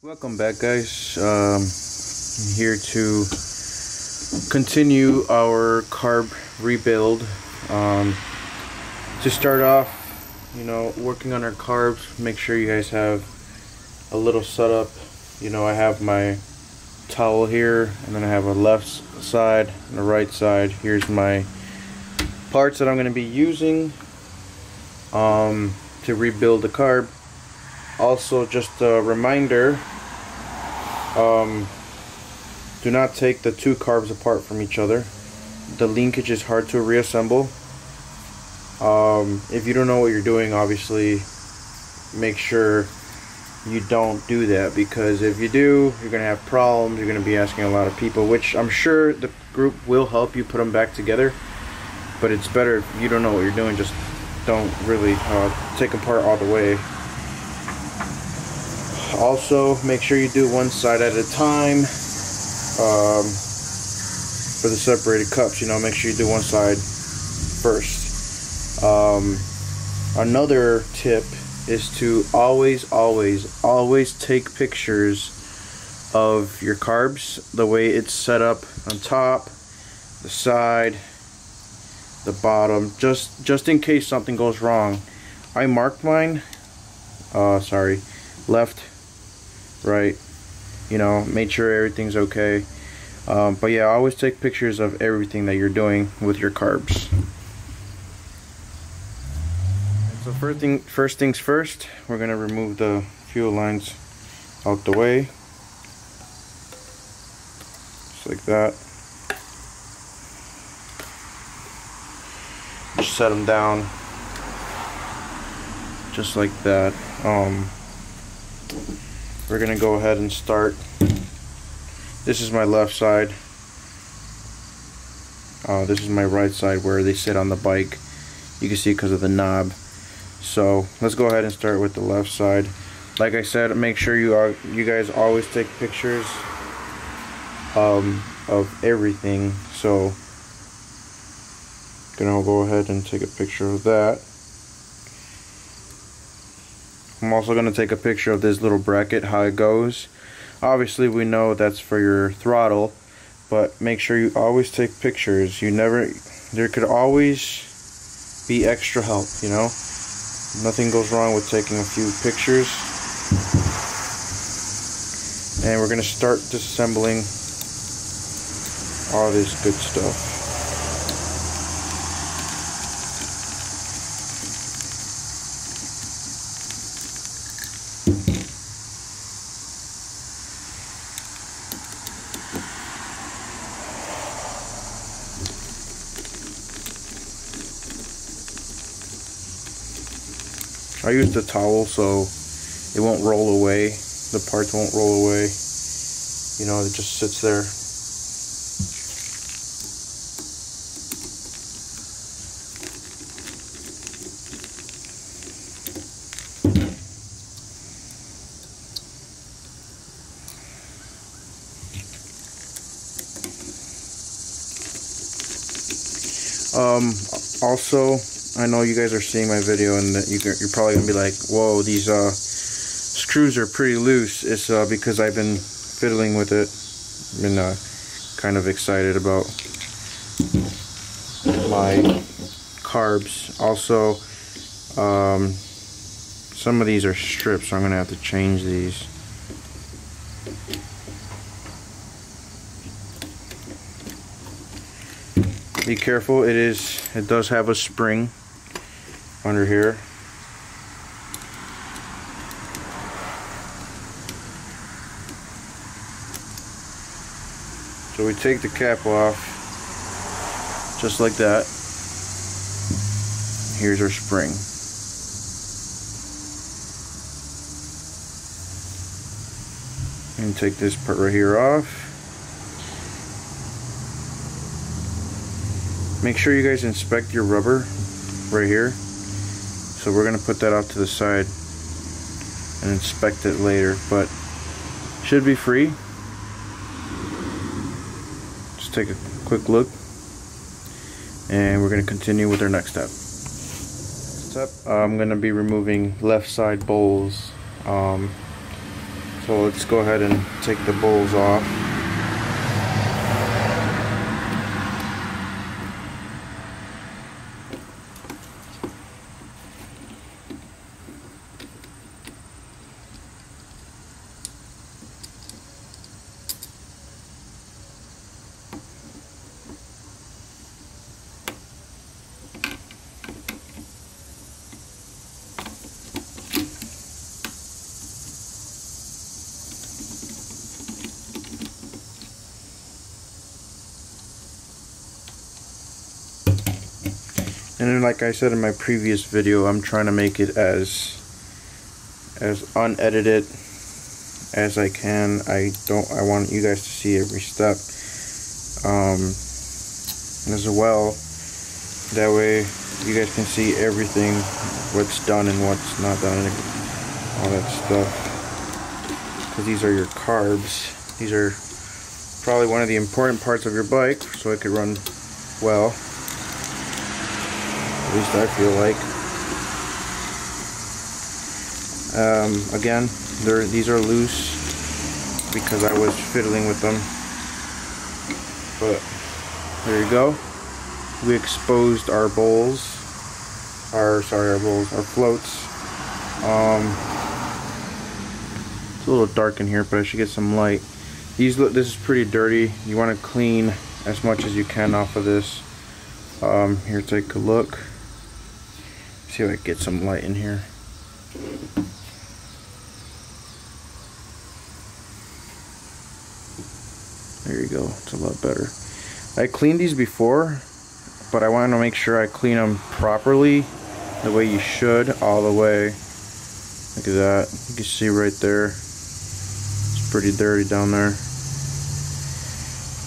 Welcome back, guys. I'm here to continue our carb rebuild. To start off, working on our carbs, make sure you guys have a little setup. I have my towel here, and then I have a left side and a right side. Here's my parts that I'm going to be using to rebuild the carb. Also, just a reminder, do not take the two carbs apart from each other. The linkage is hard to reassemble. If you don't know what you're doing, obviously make sure you don't do that, because if you do, you're gonna have problems. You're gonna be asking a lot of people, which I'm sure the group will help you put them back together, but it's better if you don't know what you're doing. Just don't really take them apart all the way. Also, make sure you do one side at a time. For the separated cups, make sure you do one side first. Another tip is to always take pictures of your carbs, the way it's set up on top, the side, the bottom, just in case something goes wrong. I marked mine, left, right, made sure everything's okay. But yeah, always take pictures of everything that you're doing with your carbs. So first things first, we're gonna remove the fuel lines out the way, just like that. Just set them down, just like that. We're gonna go ahead and start. This is my left side. This is my right side where they sit on the bike. You can see because of the knob. So let's go ahead and start with the left side. Like I said, make sure you guys always take pictures of everything. So gonna go ahead and take a picture of that. I'm also going to take a picture of this little bracket, how it goes. Obviously we know that's for your throttle, but make sure you always take pictures. There could always be extra help, Nothing goes wrong with taking a few pictures. And we're going to start disassembling all this good stuff. I used a towel so it won't roll away. The parts won't roll away. It just sits there. Also, I know you guys are seeing my video, and that you're probably gonna be like, "Whoa, these screws are pretty loose." It's because I've been fiddling with it. Been kind of excited about my carbs. Also, some of these are strips, so I'm gonna have to change these. Be careful. It does have a spring under here. So we take the cap off just like that. Here's our spring. And take this part right here off. Make sure you guys inspect your rubber right here. So we're going to put that off to the side and inspect it later, but should be free. Just take a quick look, and we're going to continue with our next step. I'm going to be removing left side bowls. So let's go ahead and take the bowls off. And then, like I said in my previous video, I'm trying to make it as unedited as I can. I want you guys to see every step as well. That way you guys can see everything, what's done and what's not done, and all that stuff. Because these are your carbs. These are probably one of the important parts of your bike, so it could run well. At least I feel like. Again, these are loose because I was fiddling with them. But there you go. We exposed our bowls. Our floats. It's a little dark in here, but I should get some light. This is pretty dirty. You want to clean as much as you can off of this. Here, take a look. See if I can get some light in here. There you go. It's a lot better. I cleaned these before, but I want to make sure I clean them properly, the way you should, all the way. Look at that. You can see right there. It's pretty dirty down there.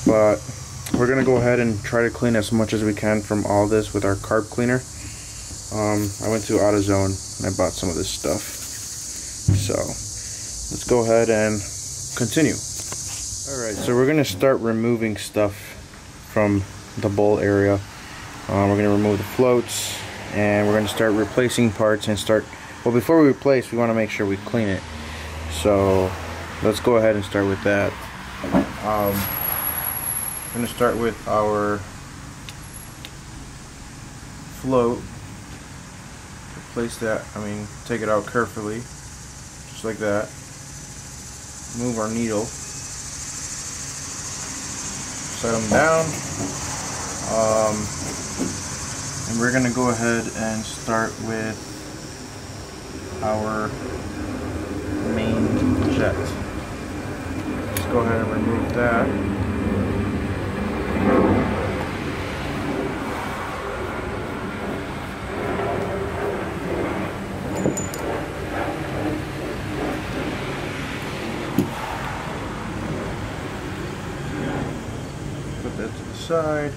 But we're going to go ahead and try to clean as much as we can from all this with our carb cleaner. I went to AutoZone and I bought some of this stuff. So let's go ahead and continue. Alright, so we're going to start removing stuff from the bowl area. We're going to remove the floats, and we're going to start replacing parts and well, before we replace, we want to make sure we clean it. So let's go ahead and start with that. I'm going to start with our float. Replace that, take it out carefully, just like that. Move our needle. Set them down. And we're going to go ahead and start with our main jet. Let's go ahead and remove that. Put that to the side.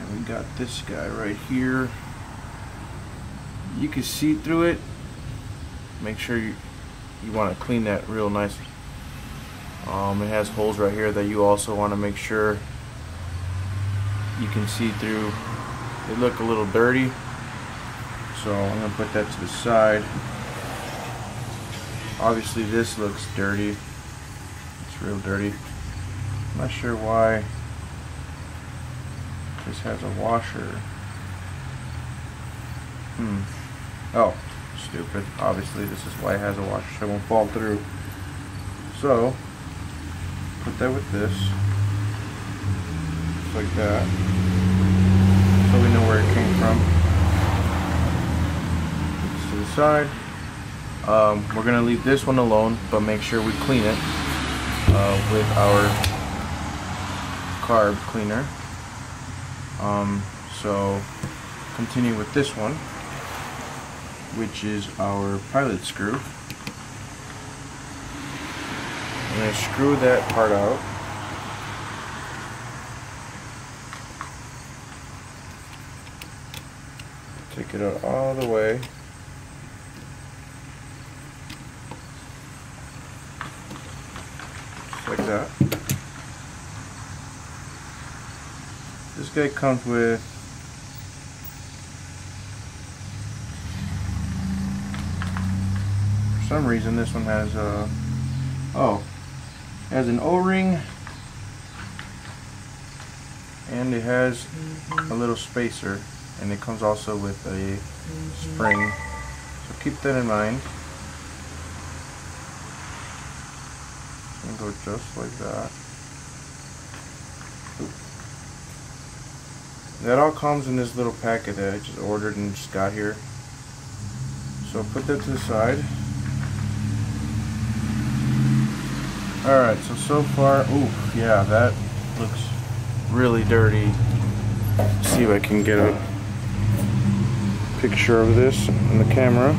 And we got this guy right here. You can see through it. Make sure you want to clean that real nice. It has holes right here that you also want to make sure you can see through. They look a little dirty, so I'm going to put that to the side. Obviously this looks dirty. It's real dirty. I'm not sure why this has a washer. Oh, stupid. Obviously this is why it has a washer, so it won't fall through. So put that with this, just like that, so we know where it came from. Put this to the side. We're going to leave this one alone, but make sure we clean it with our carb cleaner. So continue with this one, which is our pilot screw. I'm going to screw that part out. Take it out all the way. Like that. This guy comes with For some reason this one has has an O-ring, and it has a little spacer, and it comes also with a spring, so keep that in mind. And go just like that. That all comes in this little packet that I just ordered and just got here. So put that to the side. Alright, so far, ooh, yeah, that looks really dirty. Let's see if I can get a picture of this in the camera.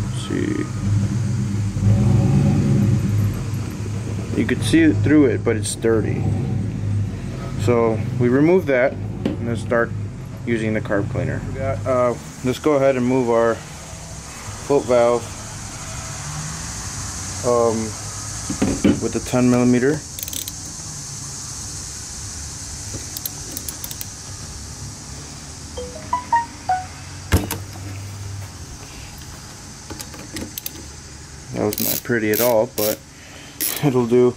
Let's see. You could see it through it, but it's dirty. So we remove that and then start using the carb cleaner. Let's go ahead and move our float valve with the 10mm. That was not pretty at all, but it'll do.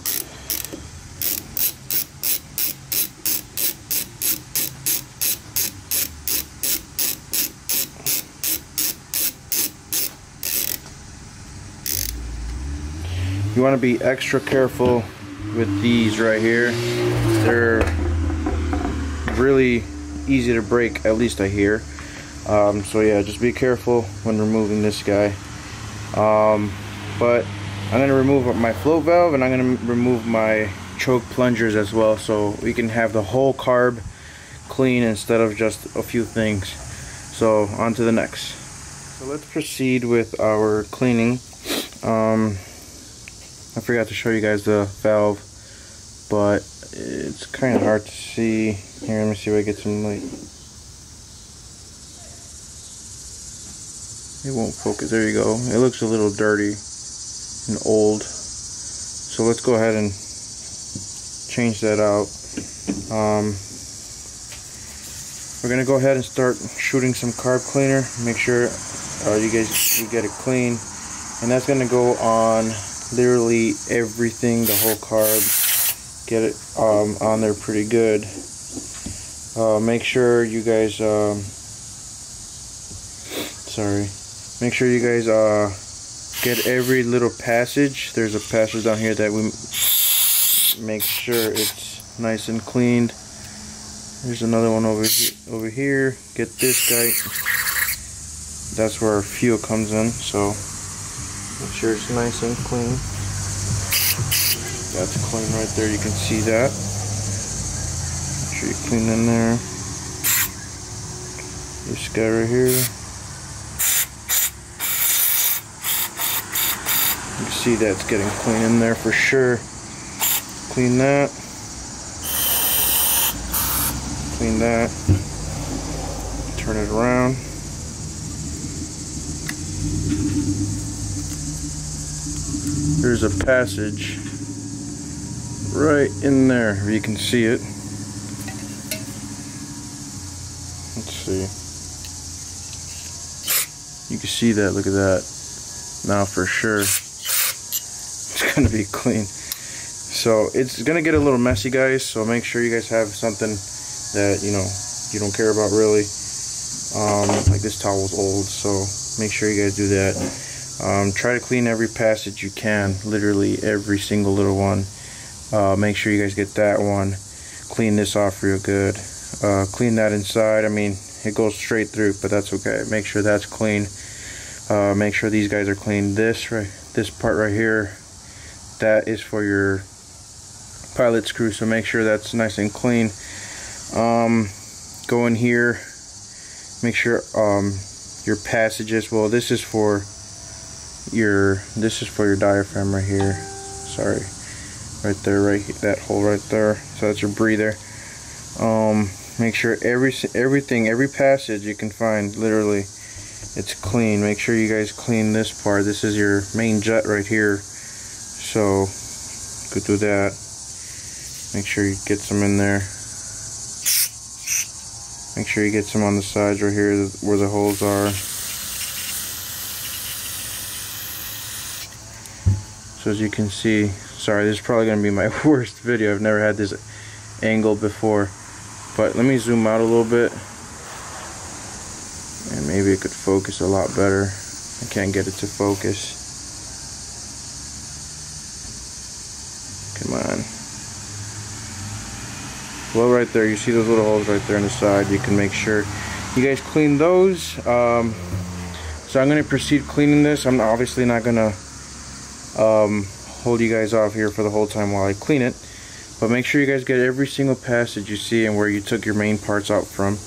You want to be extra careful with these right here. They're really easy to break, at least I hear. So yeah, just be careful when removing this guy. But I'm going to remove my float valve, and I'm going to remove my choke plungers as well, so we can have the whole carb clean instead of just a few things. So on to the next. So let's proceed with our cleaning. I forgot to show you guys the valve, but it's kind of hard to see. Here, let me see if I get some light. It won't focus. There you go. It looks a little dirty and old. So let's go ahead and change that out. We're gonna go ahead and start shooting some carb cleaner. Make sure you get it clean, and that's gonna go on literally everything, the whole carb. Get it on there pretty good. Make sure you guys make sure you guys get every little passage. There's a passage down here that we make sure it's nice and cleaned. There's another one over here. Get this guy. That's where our fuel comes in, so make sure it's nice and clean. That's clean right there, you can see that. Make sure you clean in there. This guy right here. You can see that's getting clean in there for sure. Clean that. Clean that. Turn it around. There's a passage right in there, if you can see it. Let's see. You can see that, look at that. Now for sure, it's gonna be clean. So it's gonna get a little messy, guys, so make sure you guys have something that, you know, you don't care about really. Like this towel's old, so make sure you guys do that. Try to clean every passage you can, literally every single little one. Make sure you guys get that one. Clean this off real good. Clean that inside. I mean, it goes straight through, but that's okay. Make sure that's clean. Make sure these guys are clean. This part right here, that is for your pilot screw, so make sure that's nice and clean. Go in here. Make sure your passages. Well, this is for your diaphragm right here. Sorry, right there, that hole right there. So that's your breather. Make sure every passage you can find, literally, it's clean. Make sure you guys clean this part. This is your main jet right here. So go do that. Make sure you get some in there. Make sure you get some on the sides right here where the holes are. So as you can see, sorry, this is probably going to be my worst video. I've never had this angle before. But let me zoom out a little bit. And maybe it could focus a lot better. I can't get it to focus. Come on. Well, right there, you see those little holes right there on the side. You can make sure you guys clean those. So I'm going to proceed cleaning this. I'm obviously not going to hold you guys off here for the whole time while I clean it. But make sure you guys get every single passage you see and where you took your main parts out from.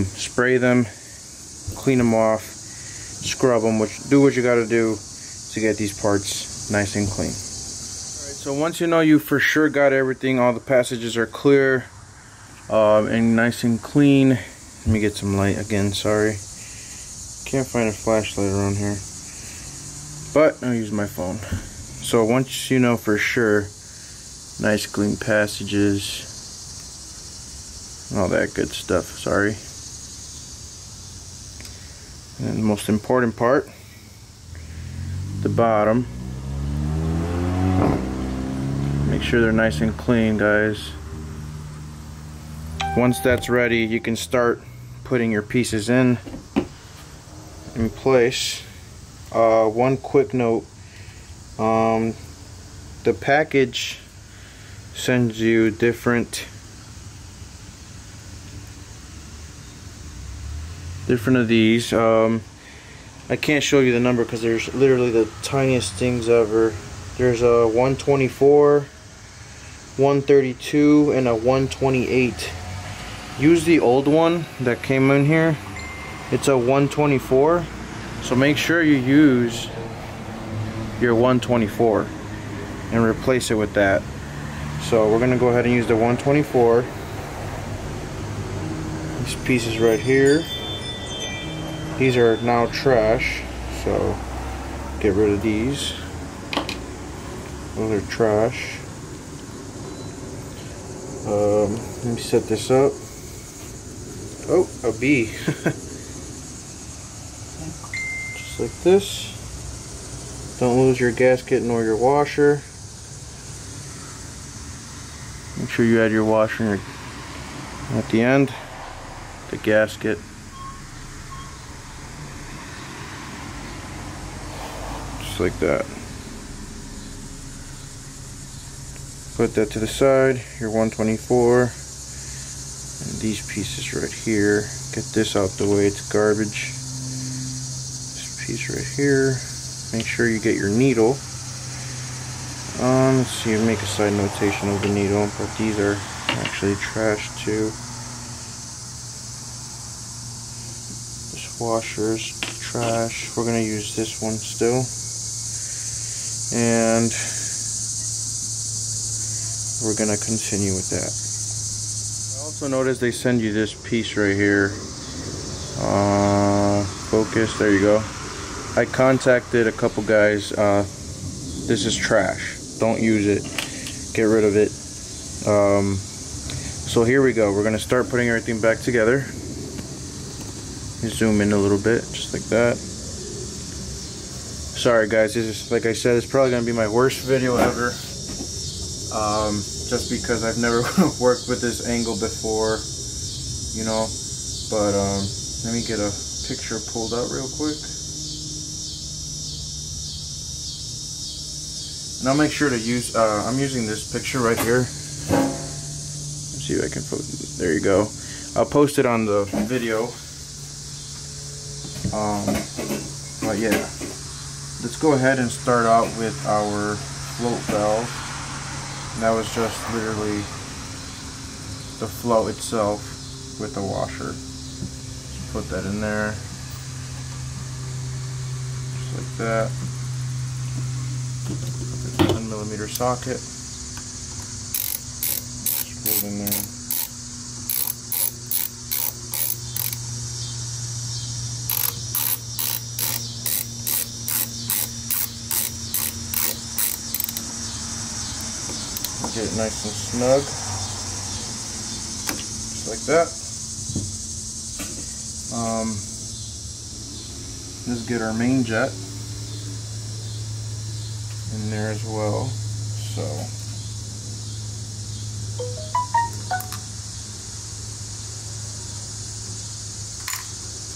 Spray them, clean them off, scrub them, do what you got to do to get these parts nice and clean. Alright, so once you know you for sure got everything, all the passages are clear and nice and clean. Let me get some light again, sorry. Can't find a flashlight around here. But I'll use my phone. So once you know for sure, nice clean passages, all that good stuff, sorry. And the most important part, the bottom. Make sure they're nice and clean, guys. Once that's ready, you can start putting your pieces in place. One quick note, the package sends you different of these. I can't show you the number because there's literally the tiniest things ever. There's a 124, 132, and a 128. Use the old one that came in here. It's a 124, so make sure you use your 124 and replace it with that. So we're gonna go ahead and use the 124. These pieces right here, these are now trash, so get rid of these. Those are trash. Let me set this up. Oh, a bee. Just like this. Don't lose your gasket nor your washer. Make sure you add your washer at the end, the gasket. Just like that. Put that to the side, your 124, and these pieces right here. Get this out the way, it's garbage. This piece right here. Make sure you get your needle. Let's see, make a side notation of the needle, but these are actually trash too. This washer's trash. We're gonna use this one still. And we're gonna continue with that. I also noticed they send you this piece right here. Focus, there you go. I contacted a couple guys. This is trash. Don't use it. Get rid of it. So here we go. We're gonna start putting everything back together. Zoom in a little bit, just like that. Sorry guys, this is, like I said, it's probably gonna be my worst video ever. Just because I've never worked with this angle before, you know. But let me get a picture pulled out real quick. And I'll make sure to use, I'm using this picture right here. Let's see if I can put, there you go. I'll post it on the video. But yeah, let's go ahead and start out with our float valve. And that was just literally the float itself with the washer. Just put that in there. Just like that. 7mm socket. Screw it in there. Get it nice and snug. Just like that. Let's get our main jet. in there as well. So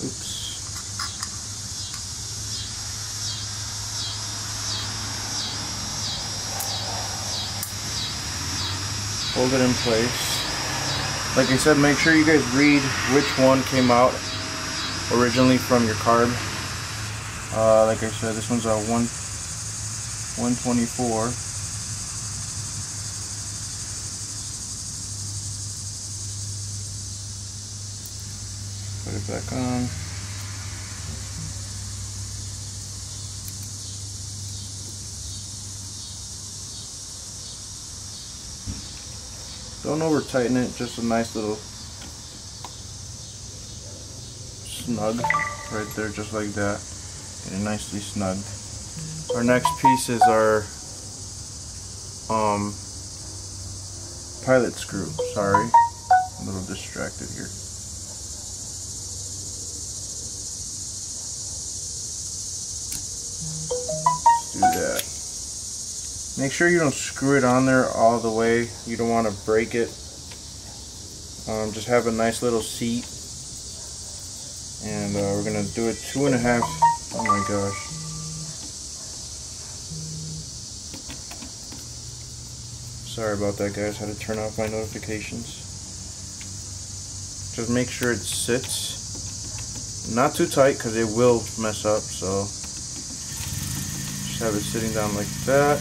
oops. Hold it in place. Like I said, make sure you guys read which one came out originally from your carb. Like I said, this one's a 124. Put it back on. Don't over tighten it, just a nice little snug right there, just like that. Get it nicely snug. Our next piece is our pilot screw. Sorry, a little distracted here. Let's do that. Make sure you don't screw it on there all the way. You don't want to break it. Just have a nice little seat. And we're going to do it 2.5. Oh my gosh. Sorry about that, guys. Had to turn off my notifications. Just make sure it sits. Not too tight because it will mess up. So just have it sitting down like that.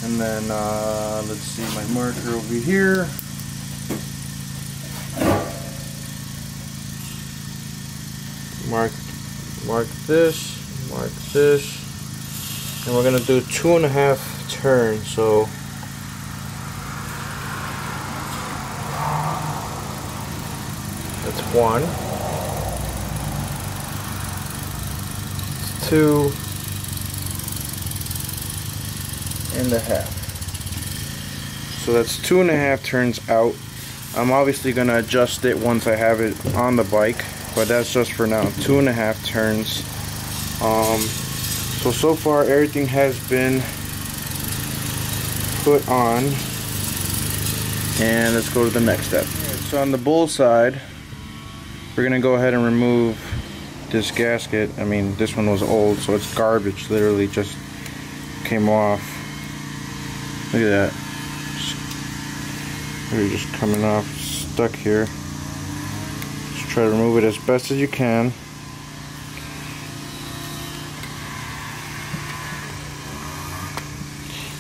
And then, let's see, my marker over here. Mark this, and we're gonna do 2.5 turns. So that's 1, it's 2.5. So that's 2.5 turns out. I'm obviously gonna adjust it once I have it on the bike, but that's just for now. 2.5 turns. So far everything has been put on, and let's go to the next step. So on the bull side, we're gonna go ahead and remove this gasket. I mean, this one was old, so it's garbage. Literally just came off. Look at that. We're just coming off, stuck here. Just try to remove it as best as you can.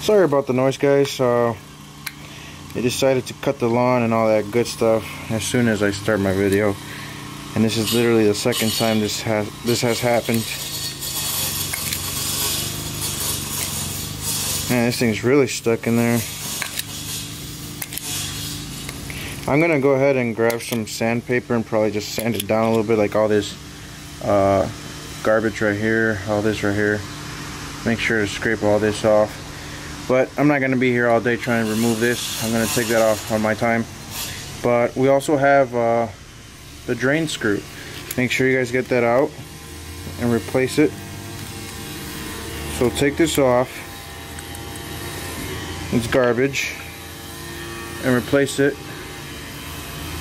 Sorry about the noise, guys. They decided to cut the lawn and all that good stuff as soon as I start my video, and this is literally the second time this has happened. Man, this thing's really stuck in there. I'm gonna go ahead and grab some sandpaper and probably just sand it down a little bit, like all this garbage right here, all this right here. Make sure to scrape all this off. But I'm not gonna be here all day trying to remove this. I'm gonna take that off on my time. But we also have the drain screw. Make sure you guys get that out and replace it. So take this off. It's garbage, and replace it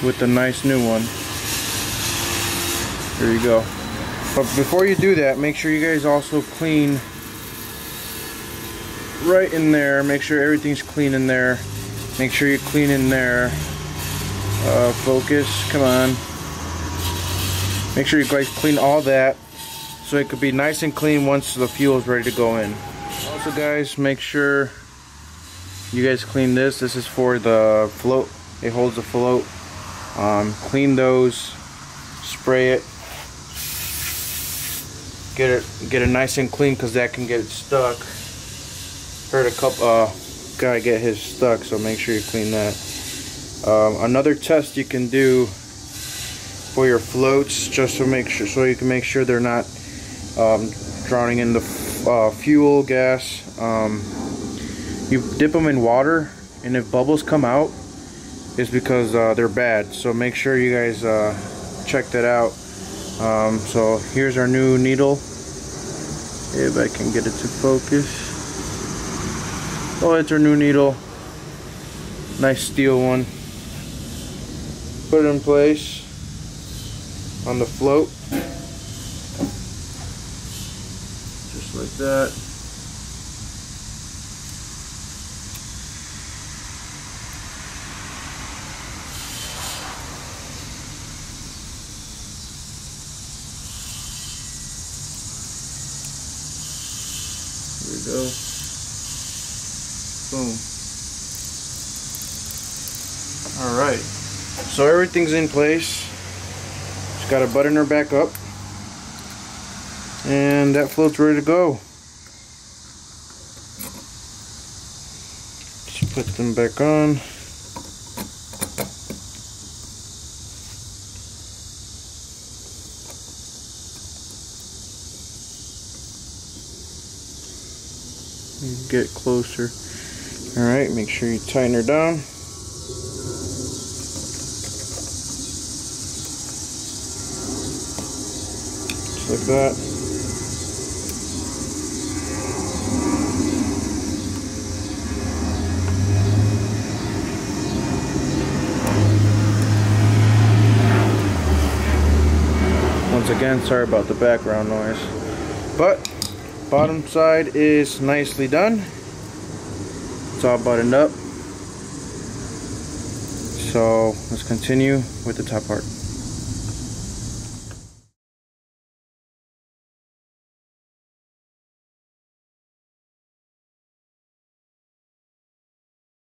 with a nice new one. There you go. But before you do that, make sure you guys also clean right in there. Make sure everything's clean in there. Make sure you clean in there. Focus, come on. Make sure you guys clean all that so it could be nice and clean once the fuel is ready to go in. Also, guys, make sure you guys clean this. This is for the float. It holds the float. Clean those. Spray it. Get it nice and clean, because that can get stuck. Heard a couple guy get his stuck, so make sure you clean that. Another test you can do for your floats, just to make sure, so you can make sure they're not drowning in the fuel gas. You dip them in water, and if bubbles come out, it's because they're bad. So make sure you guys check that out. So here's our new needle. If I can get it to focus. Oh, it's our new needle. Nice steel one. Put it in place on the float. Just like that. Here we go. Boom. Alright. So everything's in place. Just gotta button her back up. And that float's ready to go. Just put them back on. Get closer. Alright, make sure you tighten her down. Just like that. Once again, sorry about the background noise. But bottom side is nicely done. It's all buttoned up. So let's continue with the top part.